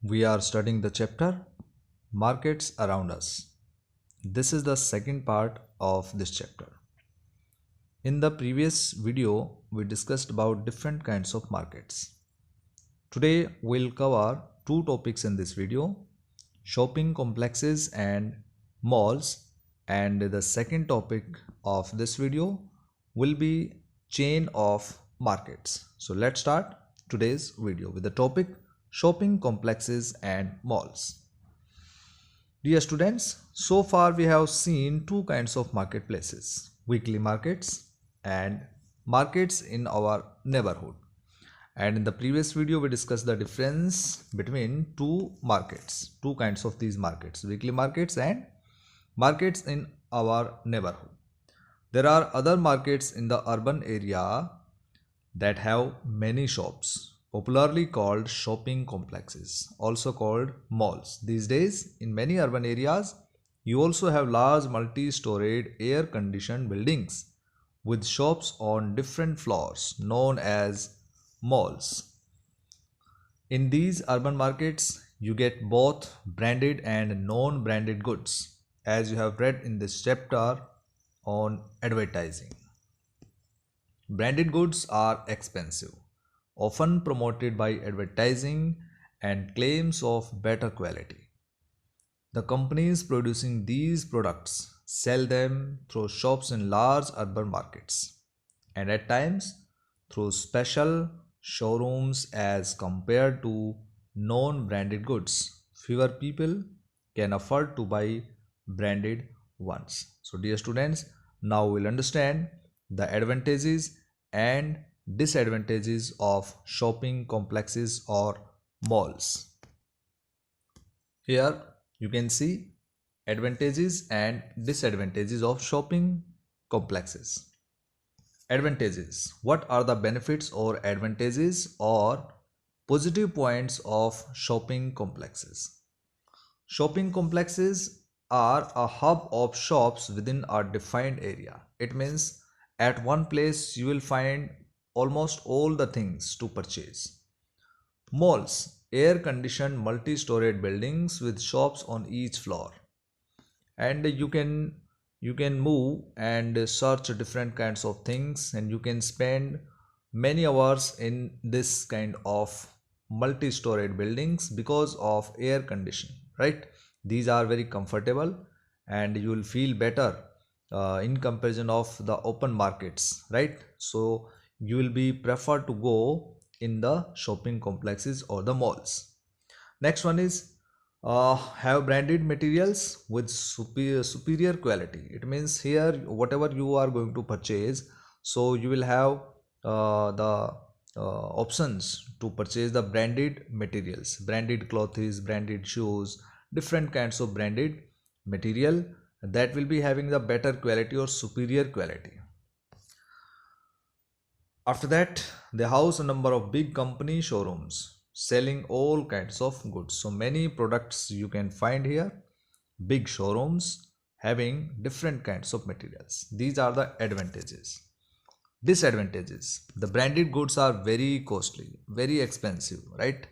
We are studying the chapter Markets Around Us. This is the second part of this chapter. In the previous video, we discussed about different kinds of markets. Today, we'll cover two topics in this video, shopping complexes and malls, and the second topic of this video will be chain of markets. So let's start today's video with the topic shopping complexes and malls. Dear students, so far we have seen two kinds of marketplaces, weekly markets and markets in our neighborhood. And in the previous video we discussed the difference between two kinds of these markets, weekly markets and markets in our neighborhood. There are other markets in the urban area that have many shops, popularly called shopping complexes, also called malls. These days, in many urban areas, you also have large multi-storied air-conditioned buildings with shops on different floors known as malls. In these urban markets, you get both branded and non-branded goods, as you have read in this chapter on advertising. Branded goods are expensive, often promoted by advertising and claims of better quality. The companies producing these products sell them through shops in large urban markets and at times through special showrooms as compared to non-branded goods. Fewer people can afford to buy branded ones. So dear students, now we'll understand the advantages and disadvantages of shopping complexes or malls. Here you can see advantages and disadvantages of shopping complexes. Advantages. What are the benefits or advantages or positive points of shopping complexes? Shopping complexes are a hub of shops within a defined area. It means at one place you will find almost all the things to purchase. Malls, air-conditioned multi-storied buildings with shops on each floor. And you can move and search different kinds of things, and you can spend many hours in this kind of multi-storied buildings because of air conditioning, right? These are very comfortable and you will feel better in comparison of the open markets, right? So you will be preferred to go in the shopping complexes or the malls. Next one is have branded materials with superior quality. It means here whatever you are going to purchase, so you will have the options to purchase the branded materials, branded clothes, branded shoes, different kinds of branded material that will be having the better quality or superior quality. After that, they house a number of big company showrooms selling all kinds of goods. So many products you can find here, big showrooms having different kinds of materials. These are the advantages. Disadvantages. The branded goods are very costly, very expensive, right?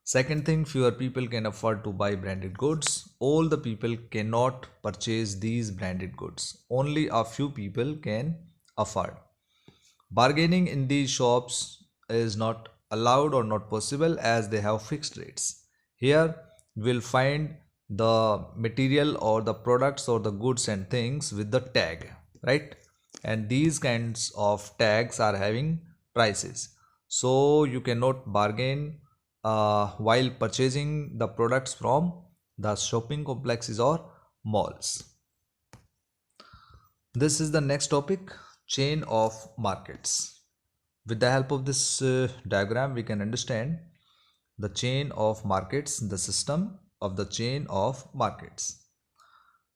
Second thing, fewer people can afford to buy branded goods. All the people cannot purchase these branded goods. Only a few people can afford. Bargaining in these shops is not allowed or not possible as they have fixed rates. Here you will find the material or the products or the goods and things with the tag, right? And these kinds of tags are having prices. So you cannot bargain while purchasing the products from the shopping complexes or malls. This is the next topic, chain of markets. With the help of this diagram, we can understand the chain of markets, the system of the chain of markets.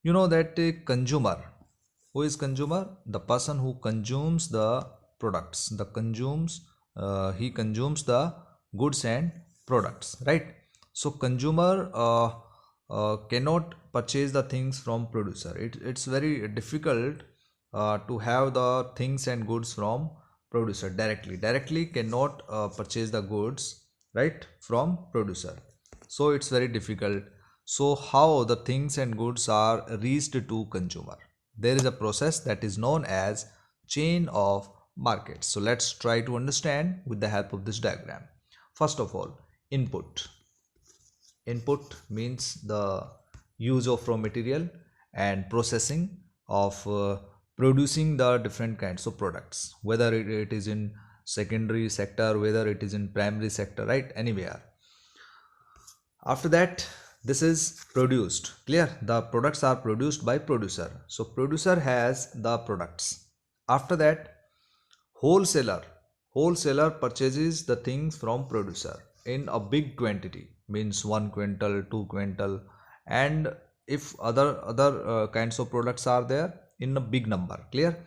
You know that a consumer, who is consumer? The person who consumes the products, he consumes the goods and products, right? So consumer cannot purchase the things from producer. It's very difficult to have the things and goods from producer directly cannot purchase the goods, right, from producer. so it's very difficult. So how the things and goods are reached to consumer? There is a process that is known as chain of markets. So let's try to understand with the help of this diagram. First of all, input. Input means the use of raw material and processing of producing the different kinds of products, whether it is in secondary sector, whether it is in primary sector, right, anywhere. After that, this is produced. Clear? The products are produced by producer, so producer has the products. After that, wholesaler. Wholesaler purchases the things from producer in a big quantity, means 1 quintal, 2 quintal, and if other kinds of products are there in a big number. Clear?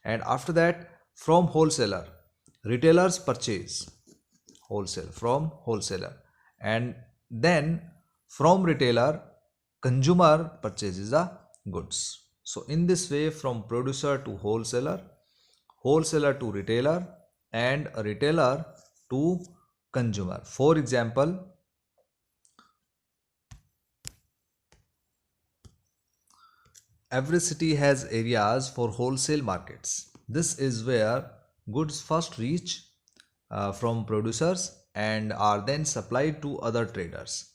And after that, from wholesaler, retailers purchase wholesale from wholesaler, and then from retailer, consumer purchases the goods. So in this way, from producer to wholesaler, wholesaler to retailer, and a retailer to consumer. For example, every city has areas for wholesale markets. This is where goods first reach from producers and are then supplied to other traders.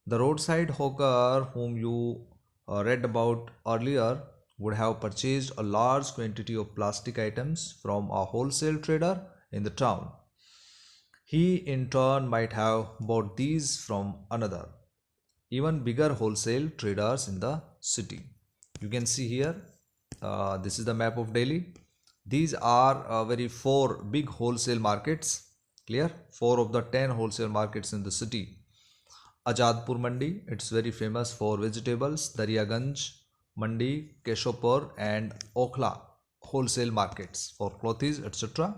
The roadside hawker whom you read about earlier would have purchased a large quantity of plastic items from a wholesale trader in the town. He in turn might have bought these from another, even bigger wholesale traders in the city. You can see here, this is the map of Delhi. These are very 4 big wholesale markets. Clear? 4 of the 10 wholesale markets in the city. Ajadpur Mandi, it's very famous for vegetables. Daryaganj Mandi, Keshopur and Okhla wholesale markets for clothes, etc.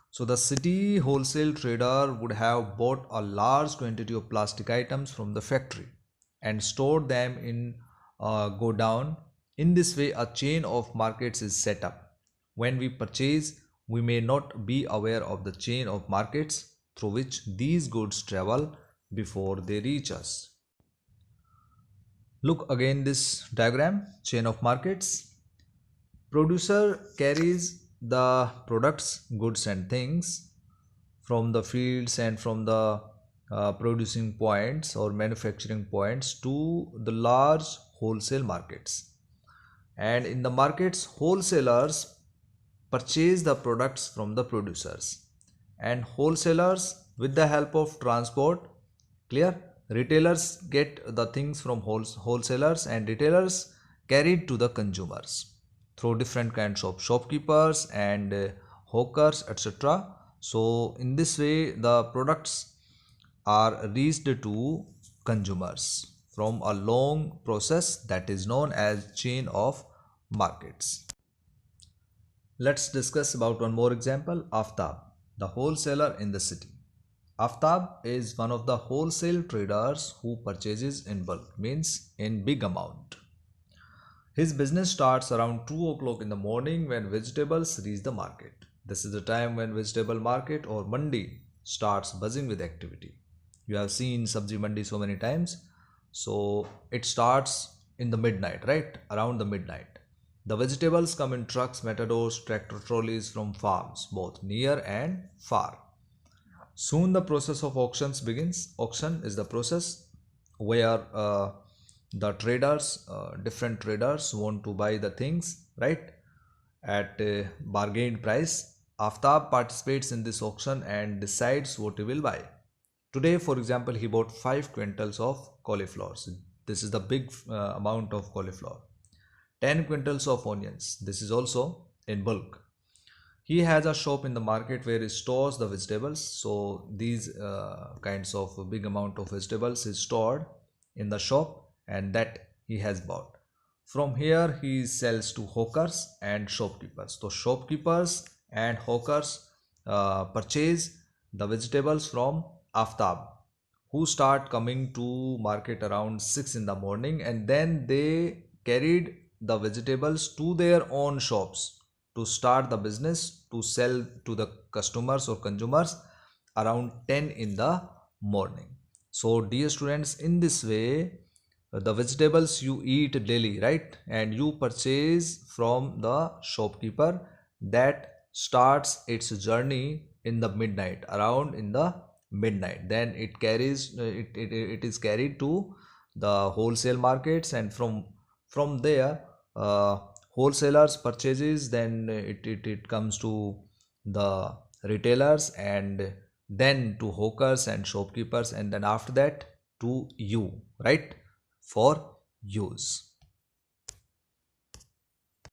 So the city wholesale trader would have bought a large quantity of plastic items from the factory and stored them in a godown. In this way, a chain of markets is set up. When we purchase, we may not be aware of the chain of markets through which these goods travel before they reach us. Look again this diagram, chain of markets. Producer carries the products, goods and things from the fields and from the producing points or manufacturing points to the large wholesale markets. And in the markets, wholesalers purchase the products from the producers, and wholesalers, with the help of transport, clear, retailers get the things from wholesalers, and retailers carried to the consumers through different kinds of shopkeepers and hawkers, etc. So in this way, the products are reached to consumers from a long process that is known as chain of markets. Let's discuss about one more example, Aftab, the wholesaler in the city. Aftab is one of the wholesale traders who purchases in bulk, means in big amount. His business starts around 2 o'clock in the morning when vegetables reach the market. This is the time when vegetable market or mandi starts buzzing with activity. You have seen sabji mandi so many times. So it starts in the midnight, right? Around the midnight. The vegetables come in trucks, matadors, tractor trolleys from farms, both near and far. Soon the process of auctions begins. Auction is the process where the traders, different traders want to buy the things, right, at a bargained price. Aftab participates in this auction and decides what he will buy. Today, for example, he bought 5 quintals of cauliflowers. This is the big amount of cauliflower. 10 quintals of onions. This is also in bulk. He has a shop in the market where he stores the vegetables. So these kinds of big amount of vegetables is stored in the shop, and that he has bought. From here he sells to hawkers and shopkeepers. So shopkeepers and hawkers purchase the vegetables from Aftab, who start coming to market around 6 in the morning, and then they carried the vegetables to their own shops to start the business to sell to the customers or consumers around 10 in the morning. So dear students, in this way the vegetables you eat daily, right, and you purchase from the shopkeeper that starts its journey in the midnight, around in the midnight, then it carries it is carried to the wholesale markets, and from there uh, wholesalers purchases, then it comes to the retailers, and then to hawkers and shopkeepers, and then after that to you, right, for use.